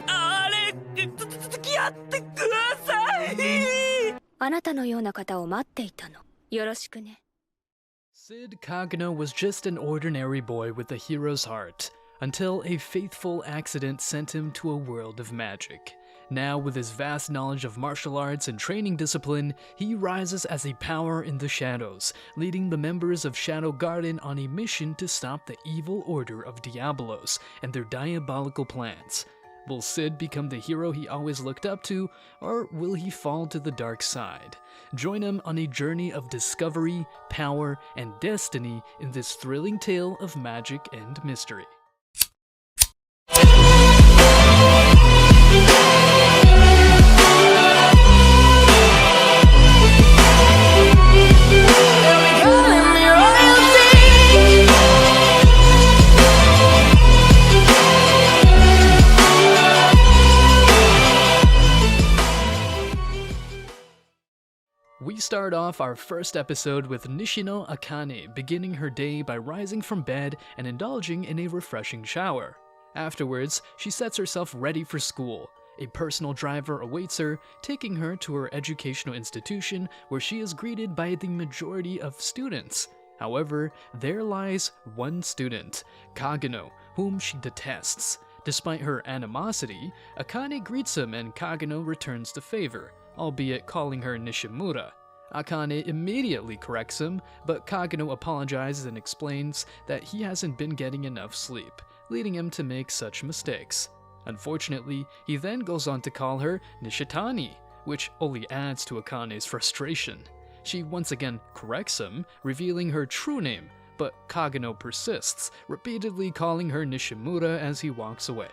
あれ、付き合ってください。あなたのような方を待っていたの。よろしくね。Sid Kagano was just an ordinary boy with a hero's heart, until a fateful accident sent him to a world of magic. Now, with his vast knowledge of martial arts and training discipline, he rises as a power in the shadows, leading the members of Shadow Garden on a mission to stop the evil order of Diabolos and their diabolical plans. Will Sid become the hero he always looked up to, or will he fall to the dark side? Join him on a journey of discovery, power, and destiny in this thrilling tale of magic and mystery. We start off our first episode with Nishino Akane beginning her day by rising from bed and indulging in a refreshing shower. Afterwards, she sets herself ready for school. A personal driver awaits her, taking her to her educational institution where she is greeted by the majority of students. However, there lies one student, Kagano, whom she detests. Despite her animosity, Akane greets him and Kagano returns the favor, albeit calling her Nishimura. Akane immediately corrects him, but Kagano apologizes and explains that he hasn't been getting enough sleep, leading him to make such mistakes. Unfortunately, he then goes on to call her Nishitani, which only adds to Akane's frustration. She once again corrects him, revealing her true name, but Kagano persists, repeatedly calling her Nishimura as he walks away.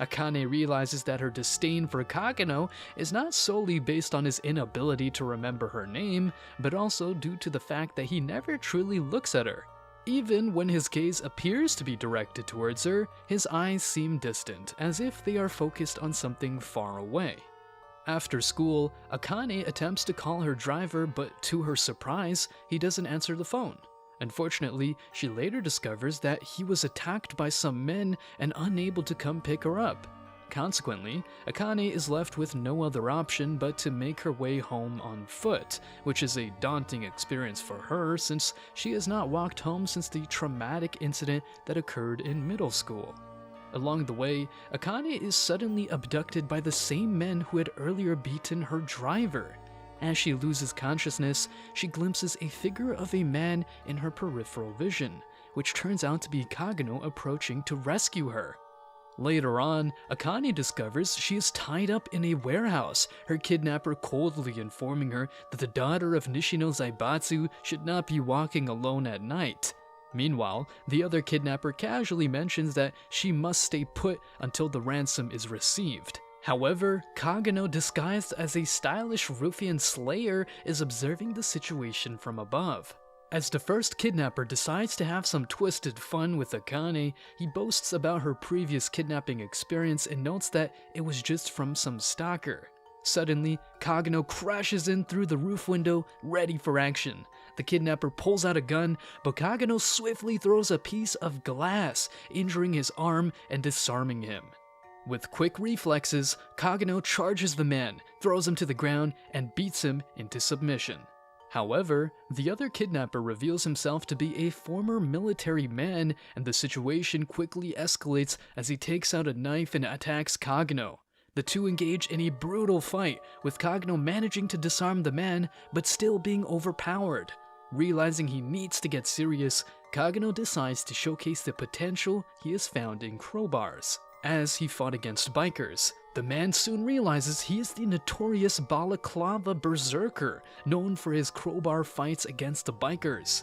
Akane realizes that her disdain for Kagano is not solely based on his inability to remember her name, but also due to the fact that he never truly looks at her. Even when his gaze appears to be directed towards her, his eyes seem distant, as if they are focused on something far away. After school, Akane attempts to call her driver, but to her surprise, he doesn't answer the phone. Unfortunately, she later discovers that he was attacked by some men and unable to come pick her up. Consequently, Akane is left with no other option but to make her way home on foot, which is a daunting experience for her since she has not walked home since the traumatic incident that occurred in middle school. Along the way, Akane is suddenly abducted by the same men who had earlier beaten her driver. As she loses consciousness, she glimpses a figure of a man in her peripheral vision, which turns out to be Kagano approaching to rescue her. Later on, Akane discovers she is tied up in a warehouse, her kidnapper coldly informing her that the daughter of Nishino Zaibatsu should not be walking alone at night. Meanwhile, the other kidnapper casually mentions that she must stay put until the ransom is received. However, Kagano, disguised as a stylish ruffian slayer, is observing the situation from above. As the first kidnapper decides to have some twisted fun with Akane, he boasts about her previous kidnapping experience and notes that it was just from some stalker. Suddenly, Kagano crashes in through the roof window, ready for action. The kidnapper pulls out a gun, but Kagano swiftly throws a piece of glass, injuring his arm and disarming him. With quick reflexes, Kagano charges the man, throws him to the ground, and beats him into submission. However, the other kidnapper reveals himself to be a former military man, and the situation quickly escalates as he takes out a knife and attacks Kagano. The two engage in a brutal fight, with Kagano managing to disarm the man, but still being overpowered. Realizing he needs to get serious, Kagano decides to showcase the potential he has found in crowbars. As he fought against bikers, the man soon realizes he is the notorious Balaclava Berserker, known for his crowbar fights against the bikers.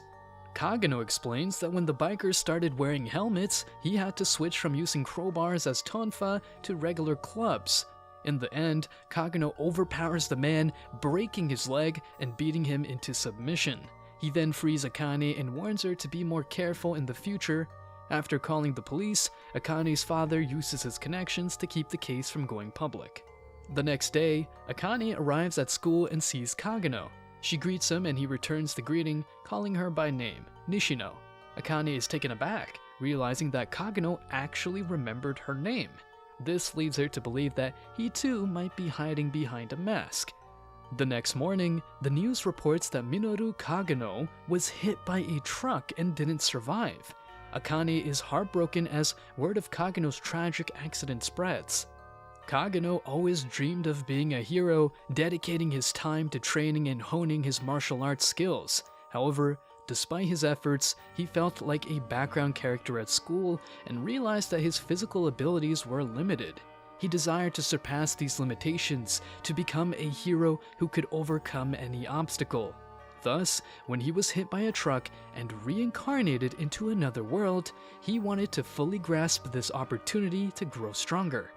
Kagano explains that when the bikers started wearing helmets, he had to switch from using crowbars as tonfa to regular clubs. In the end, Kagano overpowers the man, breaking his leg and beating him into submission. He then frees Akane and warns her to be more careful in the future. After calling the police, Akane's father uses his connections to keep the case from going public. The next day, Akane arrives at school and sees Kagano. She greets him and he returns the greeting, calling her by name, Nishino. Akane is taken aback, realizing that Kagano actually remembered her name. This leads her to believe that he too might be hiding behind a mask. The next morning, the news reports that Minoru Kagano was hit by a truck and didn't survive. Akane is heartbroken as word of Kagano's tragic accident spreads. Kagano always dreamed of being a hero, dedicating his time to training and honing his martial arts skills. However, despite his efforts, he felt like a background character at school and realized that his physical abilities were limited. He desired to surpass these limitations, to become a hero who could overcome any obstacle. Thus, when he was hit by a truck and reincarnated into another world, he wanted to fully grasp this opportunity to grow stronger.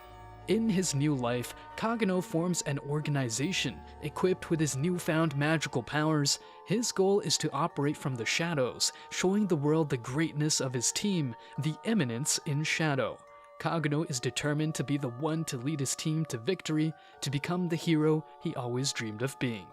In his new life, Kagano forms an organization equipped with his newfound magical powers. His goal is to operate from the shadows, showing the world the greatness of his team, the Eminence in Shadow. Kagano is determined to be the one to lead his team to victory, to become the hero he always dreamed of being.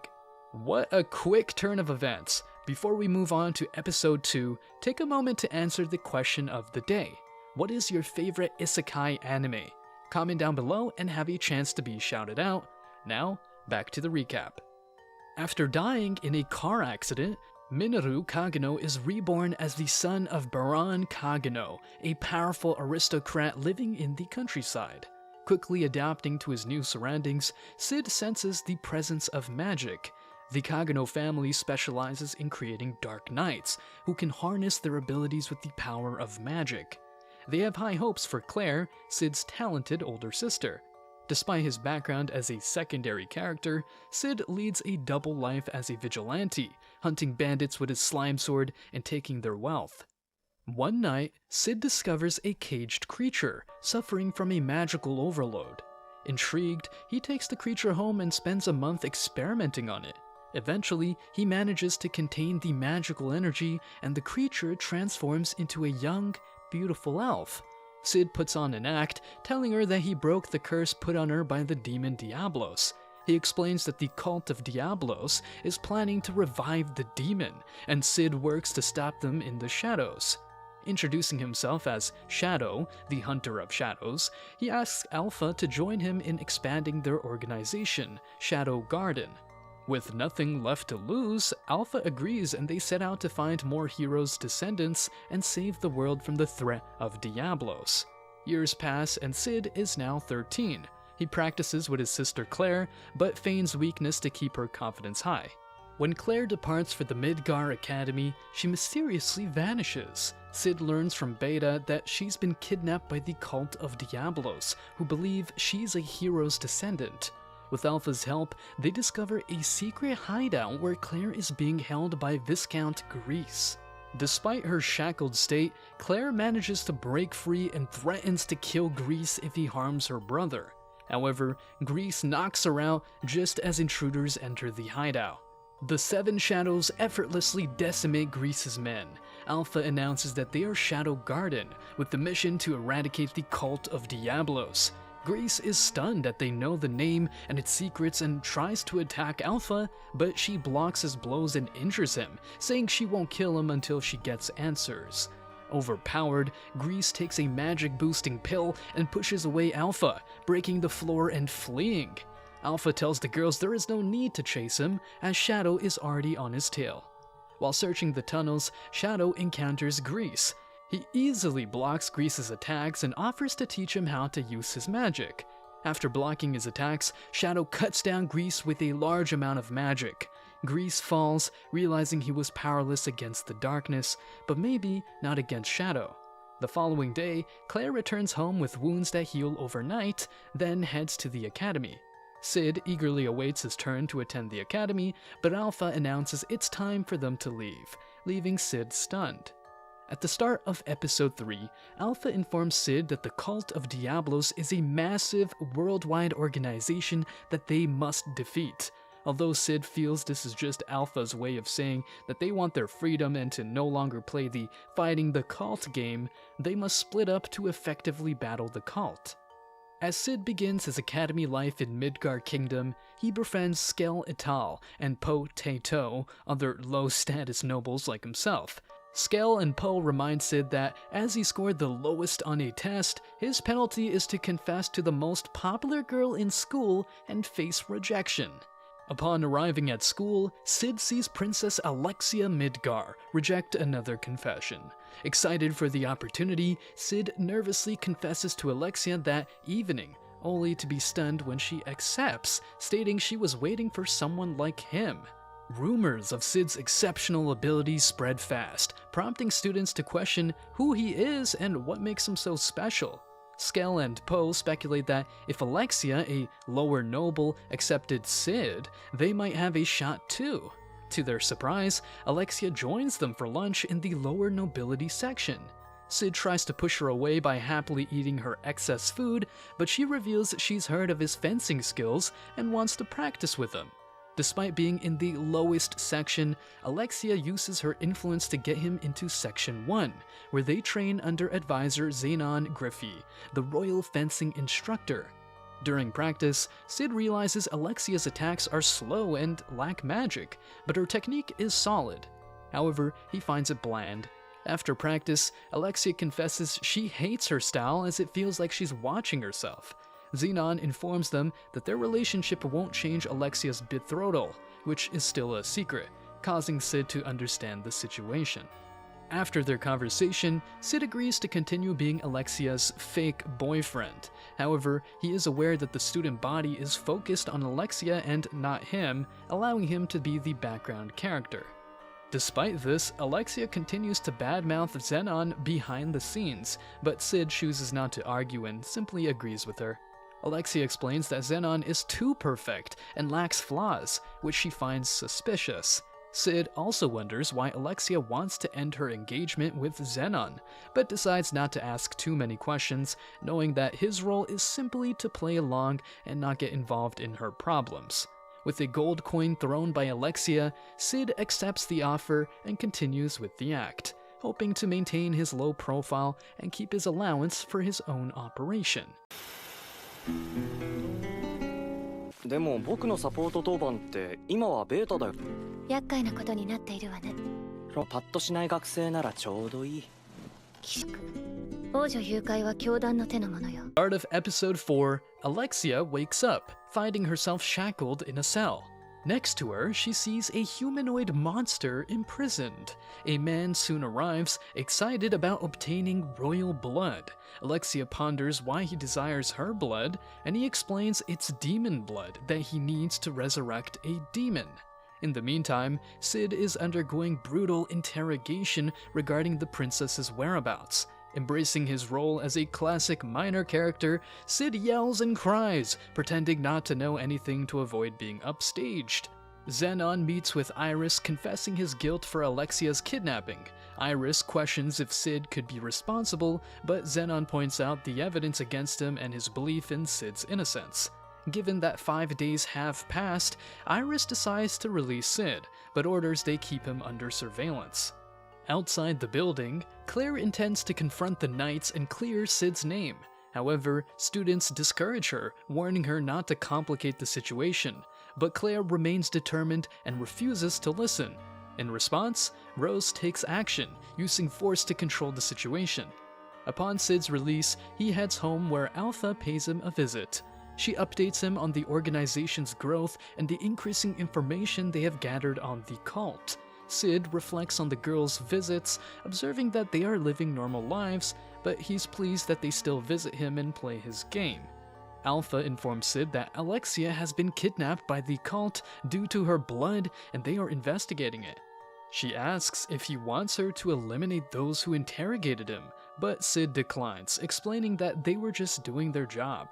What a quick turn of events! Before we move on to episode 2, take a moment to answer the question of the day. What is your favorite isekai anime? Comment down below and have a chance to be shouted out. Now, back to the recap. After dying in a car accident, Minoru Kagano is reborn as the son of Baron Kagano, a powerful aristocrat living in the countryside. Quickly adapting to his new surroundings, Sid senses the presence of magic. The Kagano family specializes in creating dark knights, who can harness their abilities with the power of magic. They have high hopes for Claire, Sid's talented older sister. Despite his background as a secondary character, Sid leads a double life as a vigilante, hunting bandits with his slime sword and taking their wealth. One night, Sid discovers a caged creature, suffering from a magical overload. Intrigued, he takes the creature home and spends a month experimenting on it. Eventually, he manages to contain the magical energy, and the creature transforms into a young, beautiful elf. Sid puts on an act, telling her that he broke the curse put on her by the demon Diablos. He explains that the cult of Diablos is planning to revive the demon, and Sid works to stop them in the shadows. Introducing himself as Shadow, the Hunter of Shadows, he asks Alpha to join him in expanding their organization, Shadow Garden. With nothing left to lose, Alpha agrees and they set out to find more heroes' descendants and save the world from the threat of Diablos. Years pass and Sid is now 13. He practices with his sister Claire, but feigns weakness to keep her confidence high. When Claire departs for the Midgar Academy, she mysteriously vanishes. Sid learns from Beta that she's been kidnapped by the cult of Diablos, who believe she's a hero's descendant. With Alpha's help, they discover a secret hideout where Claire is being held by Viscount Grease. Despite her shackled state, Claire manages to break free and threatens to kill Grease if he harms her brother. However, Grease knocks her out just as intruders enter the hideout. The Seven Shadows effortlessly decimate Grease's men. Alpha announces that they are Shadow Garden, with the mission to eradicate the cult of Diablos. Grease is stunned that they know the name and its secrets and tries to attack Alpha, but she blocks his blows and injures him, saying she won't kill him until she gets answers. Overpowered, Grease takes a magic-boosting pill and pushes away Alpha, breaking the floor and fleeing. Alpha tells the girls there is no need to chase him, as Shadow is already on his tail. While searching the tunnels, Shadow encounters Grease. He easily blocks Grease's attacks and offers to teach him how to use his magic. After blocking his attacks, Shadow cuts down Grease with a large amount of magic. Grease falls, realizing he was powerless against the darkness, but maybe not against Shadow. The following day, Claire returns home with wounds that heal overnight, then heads to the academy. Sid eagerly awaits his turn to attend the academy, but Alpha announces it's time for them to leave, leaving Sid stunned. At the start of episode 3, Alpha informs Sid that the cult of Diablos is a massive, worldwide organization that they must defeat. Although Sid feels this is just Alpha's way of saying that they want their freedom and to no longer play the fighting the cult game, they must split up to effectively battle the cult. As Sid begins his academy life in Midgar Kingdom, he befriends Skel Ital and Po Taito, other low-status nobles like himself. Skell and Poe remind Sid that as he scored the lowest on a test, his penalty is to confess to the most popular girl in school and face rejection. Upon arriving at school, Sid sees Princess Alexia Midgar reject another confession. Excited for the opportunity, Sid nervously confesses to Alexia that evening, only to be stunned when she accepts, stating she was waiting for someone like him. Rumors of Sid's exceptional abilities spread fast, prompting students to question who he is and what makes him so special. Skell and Poe speculate that if Alexia, a lower noble, accepted Sid, they might have a shot too. To their surprise, Alexia joins them for lunch in the lower nobility section. Sid tries to push her away by happily eating her excess food, but she reveals she's heard of his fencing skills and wants to practice with him. Despite being in the lowest section, Alexia uses her influence to get him into Section 1, where they train under advisor Xenon Griffey, the royal fencing instructor. During practice, Sid realizes Alexia's attacks are slow and lack magic, but her technique is solid. However, he finds it bland. After practice, Alexia confesses she hates her style as it feels like she's watching herself. Xenon informs them that their relationship won't change Alexia's betrothal, which is still a secret, causing Sid to understand the situation. After their conversation, Sid agrees to continue being Alexia's fake boyfriend. However, he is aware that the student body is focused on Alexia and not him, allowing him to be the background character. Despite this, Alexia continues to badmouth Xenon behind the scenes, but Sid chooses not to argue and simply agrees with her. Alexia explains that Xenon is too perfect and lacks flaws, which she finds suspicious. Sid also wonders why Alexia wants to end her engagement with Xenon, but decides not to ask too many questions, knowing that his role is simply to play along and not get involved in her problems. With a gold coin thrown by Alexia, Sid accepts the offer and continues with the act, hoping to maintain his low profile and keep his allowance for his own operation. でも僕のサポート当番って今はベータだよ。厄介なことになっているわね。パッとしない学生ならちょうどいい。寄宿。王女誘拐は教団の手のものよ。Start of episode 4, Alexia wakes up, finding herself shackled in a cell. Next to her, she sees a humanoid monster imprisoned. A man soon arrives, excited about obtaining royal blood. Alexia ponders why he desires her blood, and he explains it's demon blood that he needs to resurrect a demon. In the meantime, Sid is undergoing brutal interrogation regarding the princess's whereabouts. Embracing his role as a classic minor character, Sid yells and cries, pretending not to know anything to avoid being upstaged. Xenon meets with Iris, confessing his guilt for Alexia's kidnapping. Iris questions if Sid could be responsible, but Xenon points out the evidence against him and his belief in Sid's innocence. Given that 5 days have passed, Iris decides to release Sid, but orders they keep him under surveillance. Outside the building, Claire intends to confront the knights and clear Sid's name. However, students discourage her, warning her not to complicate the situation, but Claire remains determined and refuses to listen. In response, Rose takes action, using force to control the situation. Upon Sid's release, he heads home where Alpha pays him a visit. She updates him on the organization's growth and the increasing information they have gathered on the cult. Sid reflects on the girls' visits, observing that they are living normal lives, but he's pleased that they still visit him and play his game. Alpha informs Sid that Alexia has been kidnapped by the cult due to her blood, and they are investigating it. She asks if he wants her to eliminate those who interrogated him, but Sid declines, explaining that they were just doing their job.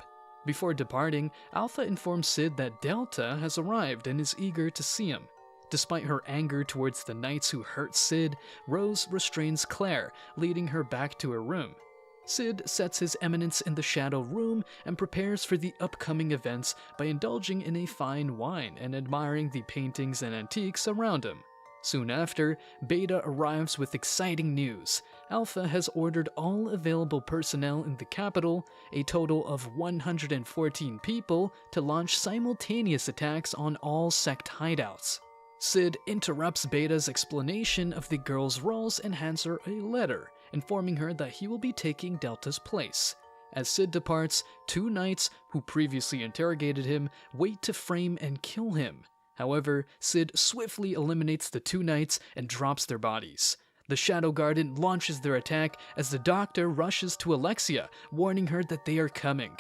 Before departing, Alpha informs Sid that Delta has arrived and is eager to see him. Despite her anger towards the knights who hurt Sid, Rose restrains Claire, leading her back to her room. Sid sets his eminence in the shadow room and prepares for the upcoming events by indulging in a fine wine and admiring the paintings and antiques around him. Soon after, Beta arrives with exciting news. Alpha has ordered all available personnel in the capital, a total of 114 people, to launch simultaneous attacks on all sect hideouts. Sid interrupts Beta's explanation of the girl's roles and hands her a letter, informing her that he will be taking Delta's place. As Sid departs, 2 knights who previously interrogated him wait to frame and kill him. However, Sid swiftly eliminates the 2 knights and drops their bodies. The Shadow Garden launches their attack as the doctor rushes to Alexia, warning her that they are coming.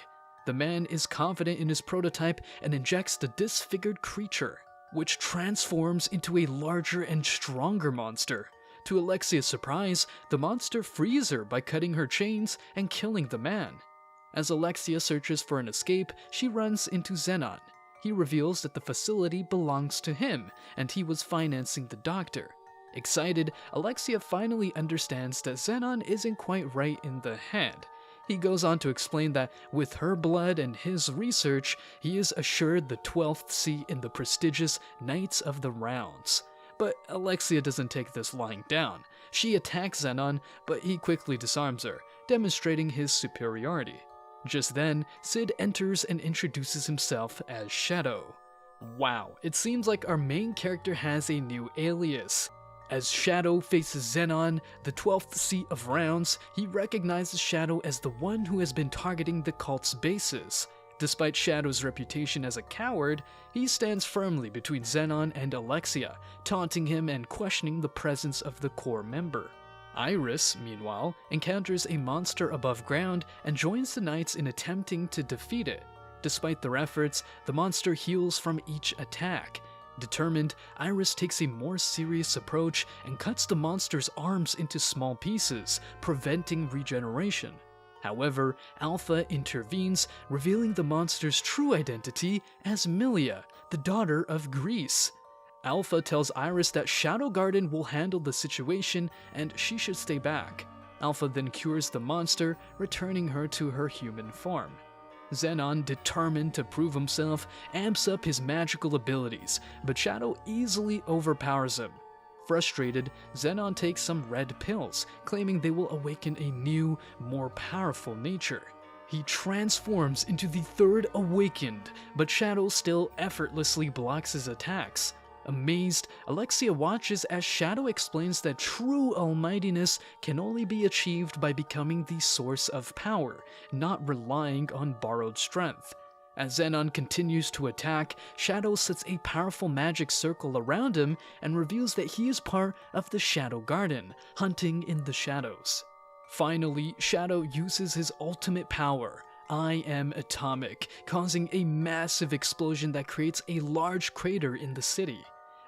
The man is confident in his prototype and injects the disfigured creature, which transforms into a larger and stronger monster. To Alexia's surprise, the monster frees her by cutting her chains and killing the man. As Alexia searches for an escape, she runs into Zenon. He reveals that the facility belongs to him, and he was financing the doctor. Excited, Alexia finally understands that Zenon isn't quite right in the head. He goes on to explain that with her blood and his research, he is assured the 12th seat in the prestigious Knights of the Rounds. But Alexia doesn't take this lying down. She attacks Zenon, but he quickly disarms her, demonstrating his superiority. Just then, Sid enters and introduces himself as Shadow. Wow, it seems like our main character has a new alias. As Shadow faces Zenon, the 12th seat of rounds, he recognizes Shadow as the one who has been targeting the cult's bases. Despite Shadow's reputation as a coward, he stands firmly between Zenon and Alexia, taunting him and questioning the presence of the core member. Iris, meanwhile, encounters a monster above ground and joins the knights in attempting to defeat it. Despite their efforts, the monster heals from each attack. Determined, Iris takes a more serious approach and cuts the monster's arms into small pieces, preventing regeneration. However, Alpha intervenes, revealing the monster's true identity as Milia, the daughter of Greece. Alpha tells Iris that Shadow Garden will handle the situation and she should stay back. Alpha then cures the monster, returning her to her human form. Zenon, determined to prove himself, amps up his magical abilities, but Shadow easily overpowers him. Frustrated, Zenon takes some red pills, claiming they will awaken a new, more powerful nature. He transforms into the third awakened, but Shadow still effortlessly blocks his attacks. Amazed, Alexia watches as Shadow explains that true almightiness can only be achieved by becoming the source of power, not relying on borrowed strength. As Zenon continues to attack, Shadow sets a powerful magic circle around him and reveals that he is part of the Shadow Garden, hunting in the shadows. Finally, Shadow uses his ultimate power, I Am Atomic, causing a massive explosion that creates a large crater in the city.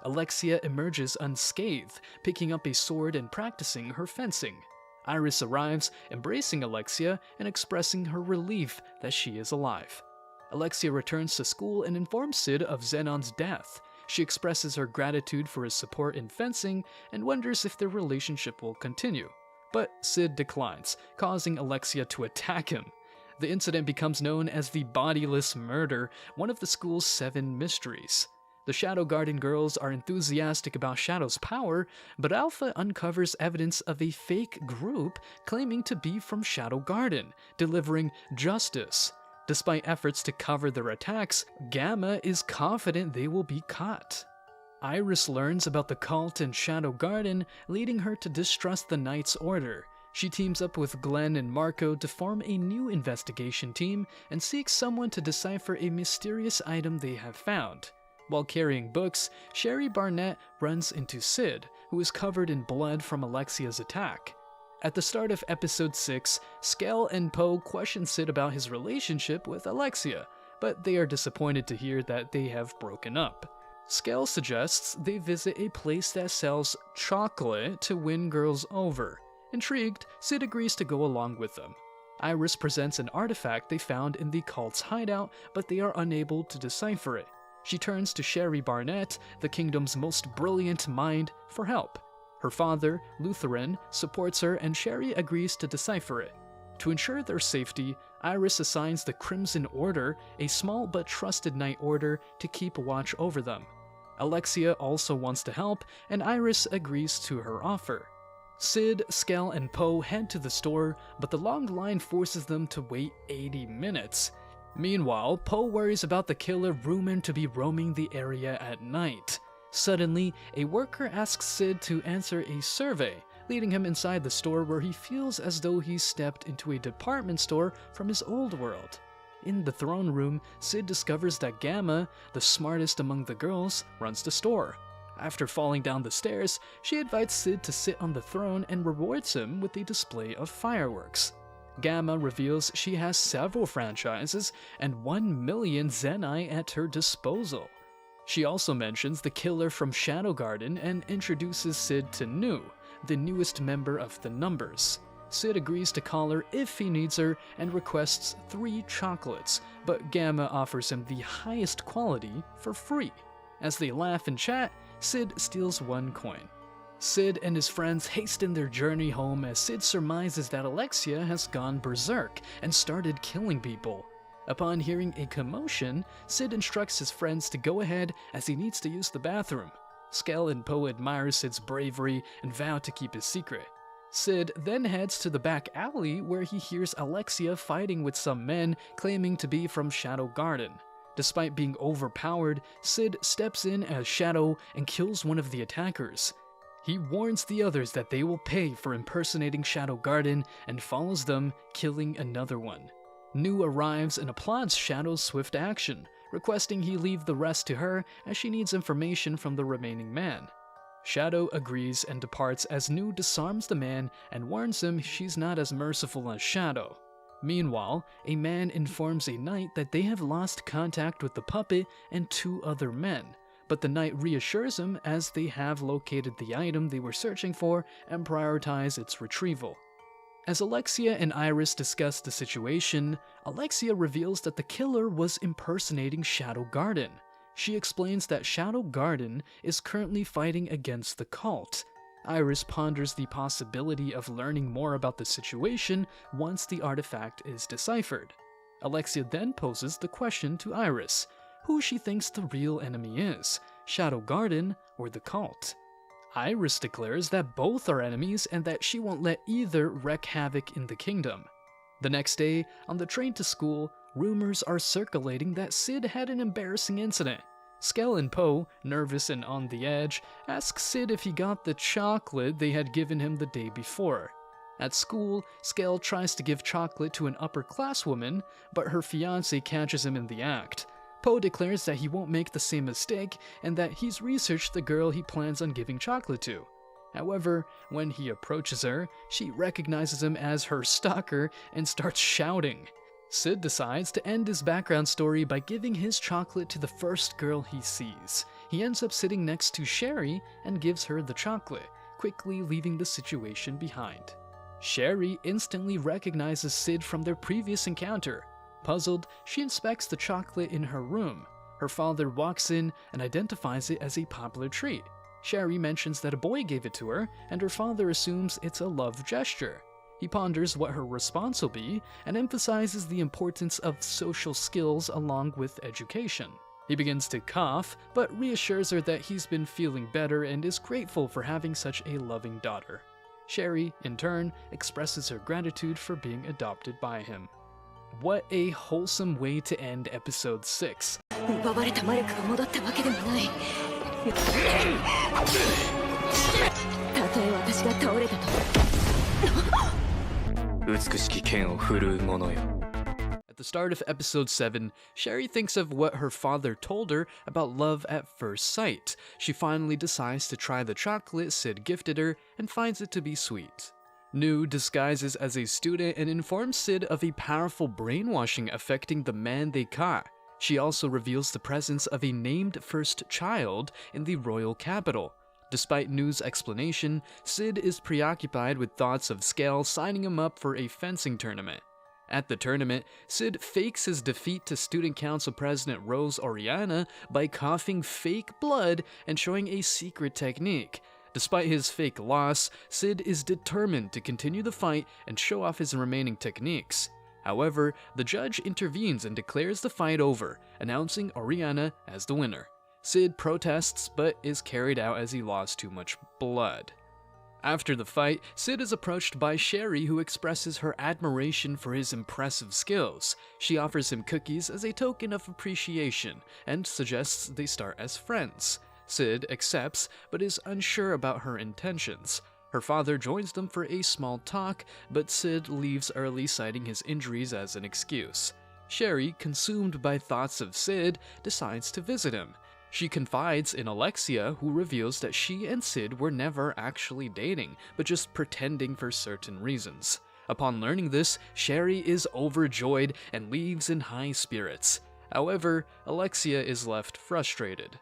Alexia emerges unscathed, picking up a sword and practicing her fencing. Iris arrives, embracing Alexia and expressing her relief that she is alive. Alexia returns to school and informs Sid of Zenon's death. She expresses her gratitude for his support in fencing and wonders if their relationship will continue. But Sid declines, causing Alexia to attack him. The incident becomes known as the Bodiless Murder, one of the school's 7 mysteries. The Shadow Garden girls are enthusiastic about Shadow's power, but Alpha uncovers evidence of a fake group claiming to be from Shadow Garden, delivering justice. Despite efforts to cover their attacks, Gamma is confident they will be caught. Iris learns about the cult and Shadow Garden, leading her to distrust the Knight's Order. She teams up with Glenn and Marco to form a new investigation team and seeks someone to decipher a mysterious item they have found. While carrying books, Sherry Barnett runs into Sid, who is covered in blood from Alexia's attack. At the start of episode 6, Skell and Poe question Sid about his relationship with Alexia, but they are disappointed to hear that they have broken up. Skell suggests they visit a place that sells chocolate to win girls over. Intrigued, Sid agrees to go along with them. Iris presents an artifact they found in the cult's hideout, but they are unable to decipher it. She turns to Sherry Barnett, the kingdom's most brilliant mind, for help. Her father, Lutheran, supports her and Sherry agrees to decipher it. To ensure their safety, Iris assigns the Crimson Order, a small but trusted knight order, to keep watch over them. Alexia also wants to help, and Iris agrees to her offer. Sid, Skell, and Poe head to the store, but the long line forces them to wait 80 minutes. Meanwhile, Poe worries about the killer rumored to be roaming the area at night. Suddenly, a worker asks Sid to answer a survey, leading him inside the store where he feels as though he's stepped into a department store from his old world. In the throne room, Sid discovers that Gamma, the smartest among the girls, runs the store. After falling down the stairs, she invites Sid to sit on the throne and rewards him with a display of fireworks. Gamma reveals she has several franchises and 1 million zenai at her disposal. She also mentions the killer from Shadow Garden and introduces Sid to Nu, the newest member of the Numbers. Sid agrees to call her if he needs her and requests 3 chocolates, but Gamma offers him the highest quality for free. As they laugh and chat, Sid steals 1 coin. Sid and his friends hasten their journey home as Sid surmises that Alexia has gone berserk and started killing people. Upon hearing a commotion, Sid instructs his friends to go ahead as he needs to use the bathroom. Skell and Poe admire Sid's bravery and vow to keep his secret. Sid then heads to the back alley where he hears Alexia fighting with some men claiming to be from Shadow Garden. Despite being overpowered, Sid steps in as Shadow and kills one of the attackers. He warns the others that they will pay for impersonating Shadow Garden and follows them, killing another one. Nu arrives and applauds Shadow's swift action, requesting he leave the rest to her as she needs information from the remaining man. Shadow agrees and departs as Nu disarms the man and warns him she's not as merciful as Shadow. Meanwhile, a man informs a knight that they have lost contact with the puppet and 2 other men, but the knight reassures him as they have located the item they were searching for and prioritize its retrieval. As Alexia and Iris discuss the situation, Alexia reveals that the killer was impersonating Shadow Garden. She explains that Shadow Garden is currently fighting against the cult. Iris ponders the possibility of learning more about the situation once the artifact is deciphered. Alexia then poses the question to Iris, who she thinks the real enemy is, Shadow Garden or the cult. Iris declares that both are enemies and that she won't let either wreak havoc in the kingdom. The next day, on the train to school, rumors are circulating that Sid had an embarrassing incident. Skell and Poe, nervous and on the edge, ask Sid if he got the chocolate they had given him the day before. At school, Skell tries to give chocolate to an upper-class woman, but her fiancé catches him in the act. Poe declares that he won't make the same mistake and that he's researched the girl he plans on giving chocolate to. However, when he approaches her, she recognizes him as her stalker and starts shouting. Sid decides to end his background story by giving his chocolate to the first girl he sees. He ends up sitting next to Sherry and gives her the chocolate, quickly leaving the situation behind. Sherry instantly recognizes Sid from their previous encounter. Puzzled, she inspects the chocolate in her room. Her father walks in and identifies it as a popular treat. Sherry mentions that a boy gave it to her, and her father assumes it's a love gesture. He ponders what her response will be and emphasizes the importance of social skills along with education. He begins to cough, but reassures her that he's been feeling better and is grateful for having such a loving daughter. Sherry, in turn, expresses her gratitude for being adopted by him. What a wholesome way to end episode 6. 奪われた魔力が戻ったわけでもない。たとえ私が倒れたと。美しき剣を振るう者よ。 At the start of episode 7, Sherry thinks of what her father told her about love at first sight. She finally decides to try the chocolate Sid gifted her and finds it to be sweet. Nu disguises as a student and informs Sid of a powerful brainwashing affecting the man they caught. She also reveals the presence of a named first child in the royal capital. Despite Nu's explanation, Sid is preoccupied with thoughts of Skell signing him up for a fencing tournament. At the tournament, Sid fakes his defeat to Student Council President Rose Oriana by coughing fake blood and showing a secret technique. Despite his fake loss, Sid is determined to continue the fight and show off his remaining techniques. However, the judge intervenes and declares the fight over, announcing Oriana as the winner. Sid protests but is carried out as he lost too much blood. After the fight, Sid is approached by Sherry, who expresses her admiration for his impressive skills. She offers him cookies as a token of appreciation and suggests they start as friends. Sid accepts, but is unsure about her intentions. Her father joins them for a small talk, but Sid leaves early, citing his injuries as an excuse. Sherry, consumed by thoughts of Sid, decides to visit him. She confides in Alexia, who reveals that she and Sid were never actually dating, but just pretending for certain reasons. Upon learning this, Sherry is overjoyed and leaves in high spirits. However, Alexia is left frustrated.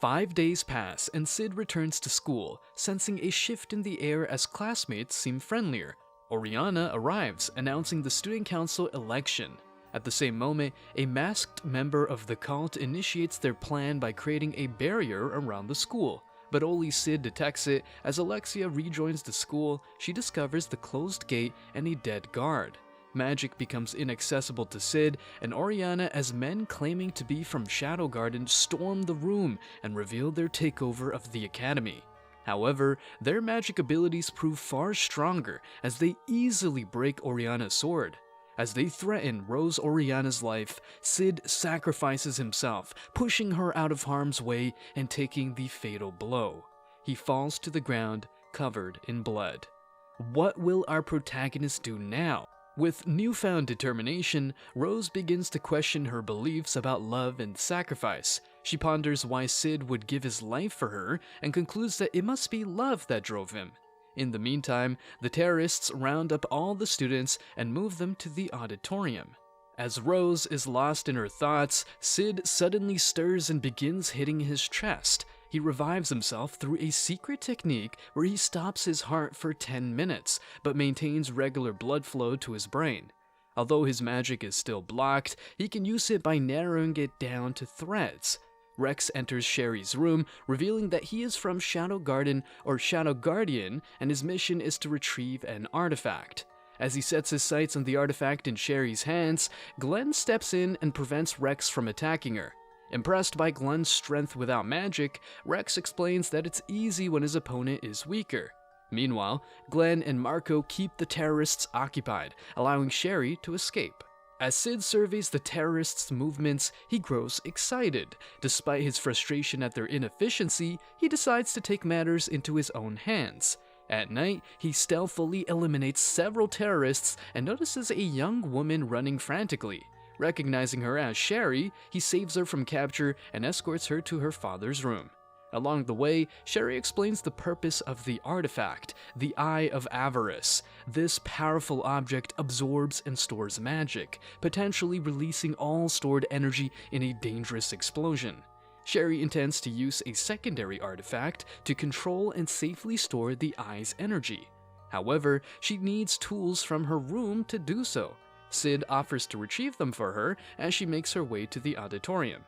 5 days pass and Sid returns to school, sensing a shift in the air as classmates seem friendlier. Oriana arrives, announcing the student council election. At the same moment, a masked member of the cult initiates their plan by creating a barrier around the school. But only Sid detects it. As Alexia rejoins the school, she discovers the closed gate and a dead guard. Magic becomes inaccessible to Sid, and Oriana, as men claiming to be from Shadow Garden, storm the room and reveal their takeover of the academy. However, their magic abilities prove far stronger as they easily break Oriana's sword. As they threaten Rose Oriana's life, Sid sacrifices himself, pushing her out of harm's way and taking the fatal blow. He falls to the ground, covered in blood. What will our protagonist do now? With newfound determination, Rose begins to question her beliefs about love and sacrifice. She ponders why Sid would give his life for her and concludes that it must be love that drove him. In the meantime, the terrorists round up all the students and move them to the auditorium. As Rose is lost in her thoughts, Sid suddenly stirs and begins hitting his chest. He revives himself through a secret technique where he stops his heart for 10 minutes, but maintains regular blood flow to his brain. Although his magic is still blocked, he can use it by narrowing it down to threads. Rex enters Sherry's room, revealing that he is from Shadow Garden or Shadow Guardian, and his mission is to retrieve an artifact. As he sets his sights on the artifact in Sherry's hands, Glenn steps in and prevents Rex from attacking her. Impressed by Glenn's strength without magic, Rex explains that it's easy when his opponent is weaker. Meanwhile, Glenn and Marco keep the terrorists occupied, allowing Sherry to escape. As Sid surveys the terrorists' movements, he grows excited. Despite his frustration at their inefficiency, he decides to take matters into his own hands. At night, he stealthily eliminates several terrorists and notices a young woman running frantically. Recognizing her as Sherry, he saves her from capture and escorts her to her father's room. Along the way, Sherry explains the purpose of the artifact, the Eye of Avarice. This powerful object absorbs and stores magic, potentially releasing all stored energy in a dangerous explosion. Sherry intends to use a secondary artifact to control and safely store the Eye's energy. However, she needs tools from her room to do so. Sid offers to retrieve them for her as she makes her way to the auditorium.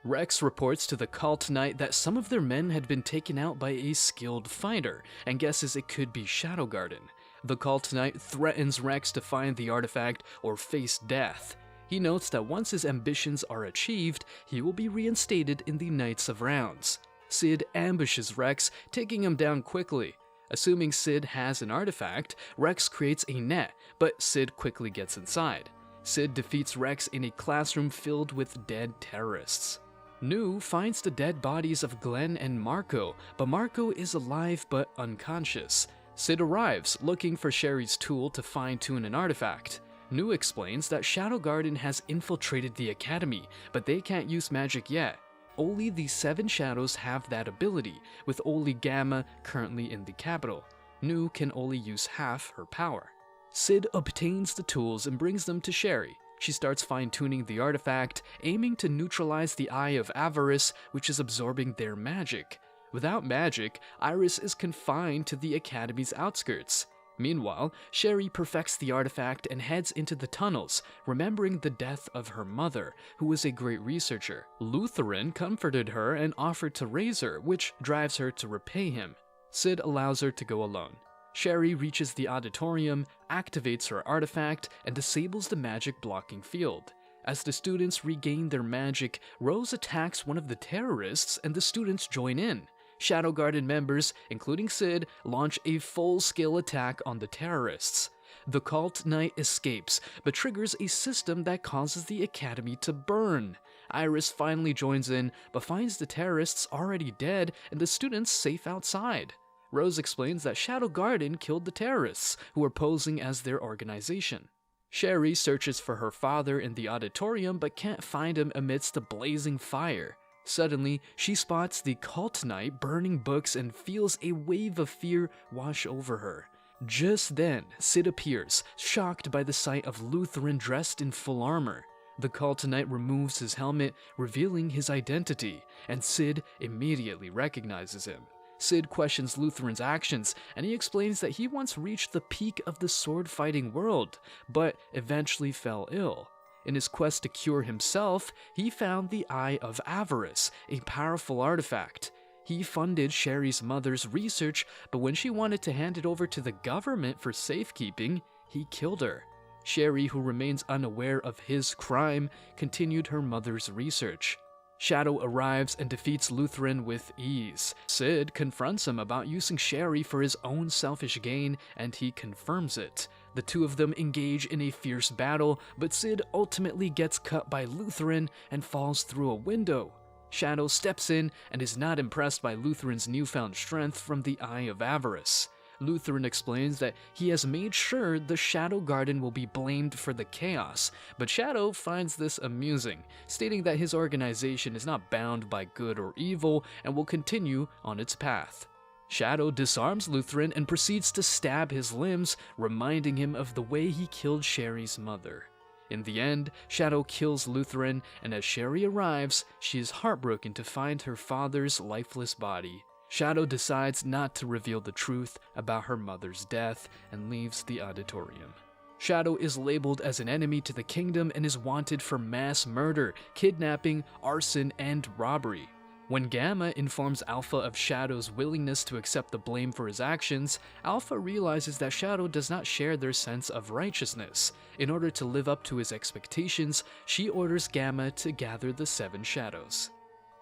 Rex reports to the cult knight that some of their men had been taken out by a skilled fighter and guesses it could be Shadow Garden. The cult knight threatens Rex to find the artifact or face death. He notes that once his ambitions are achieved, he will be reinstated in the Knights of Rounds. Sid ambushes Rex, taking him down quickly. Assuming Sid has an artifact, Rex creates a net, but Sid quickly gets inside. Sid defeats Rex in a classroom filled with dead terrorists. Nu finds the dead bodies of Glenn and Marco, but Marco is alive but unconscious. Sid arrives, looking for Sherry's tool to fine-tune an artifact. Nu explains that Shadow Garden has infiltrated the academy, but they can't use magic yet. Only the 7 shadows have that ability, with only Gamma currently in the capital. Nu can only use half her power. Sid obtains the tools and brings them to Sherry. She starts fine-tuning the artifact, aiming to neutralize the Eye of Avarice, which is absorbing their magic. Without magic, Iris is confined to the academy's outskirts. Meanwhile, Sherry perfects the artifact and heads into the tunnels, remembering the death of her mother, who was a great researcher. Lutheran comforted her and offered to raise her, which drives her to repay him. Sid allows her to go alone. Sherry reaches the auditorium, activates her artifact, and disables the magic blocking field. As the students regain their magic, Rose attacks one of the terrorists and the students join in. Shadow Garden members, including Sid, launch a full-scale attack on the terrorists. The cult knight escapes, but triggers a system that causes the academy to burn. Iris finally joins in, but finds the terrorists already dead and the students safe outside. Rose explains that Shadow Garden killed the terrorists, who were posing as their organization. Sherry searches for her father in the auditorium but can't find him amidst the blazing fire. Suddenly, she spots the cult knight burning books and feels a wave of fear wash over her. Just then, Sid appears, shocked by the sight of Lutheran dressed in full armor. The cult knight removes his helmet, revealing his identity, and Sid immediately recognizes him. Sid questions Lutheran's actions, and he explains that he once reached the peak of the sword-fighting world, but eventually fell ill. In his quest to cure himself, he found the Eye of Avarice, a powerful artifact. He funded Sherry's mother's research, but when she wanted to hand it over to the government for safekeeping, he killed her. Sherry, who remains unaware of his crime, continued her mother's research. Shadow arrives and defeats Lutheran with ease. Sid confronts him about using Sherry for his own selfish gain, and he confirms it. The two of them engage in a fierce battle, but Sid ultimately gets cut by Lutheran and falls through a window. Shadow steps in and is not impressed by Lutheran's newfound strength from the Eye of Avarice. Lutheran explains that he has made sure the Shadow Garden will be blamed for the chaos, but Shadow finds this amusing, stating that his organization is not bound by good or evil and will continue on its path. Shadow disarms Lutheran and proceeds to stab his limbs, reminding him of the way he killed Sherry's mother. In the end, Shadow kills Lutheran, and as Sherry arrives, she is heartbroken to find her father's lifeless body. Shadow decides not to reveal the truth about her mother's death and leaves the auditorium. Shadow is labeled as an enemy to the kingdom and is wanted for mass murder, kidnapping, arson, and robbery. When Gamma informs Alpha of Shadow's willingness to accept the blame for his actions, Alpha realizes that Shadow does not share their sense of righteousness. In order to live up to his expectations, she orders Gamma to gather the 7 shadows.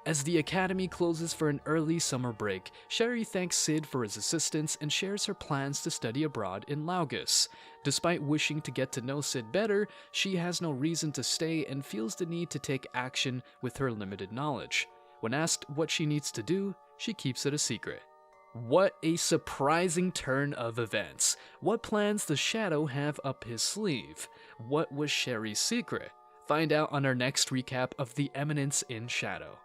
As the academy closes for an early summer break, Sherry thanks Sid for his assistance and shares her plans to study abroad in Laugus. Despite wishing to get to know Sid better, she has no reason to stay and feels the need to take action with her limited knowledge. When asked what she needs to do, she keeps it a secret. What a surprising turn of events! What plans does Shadow have up his sleeve? What was Sherry's secret? Find out on our next recap of The Eminence in Shadow.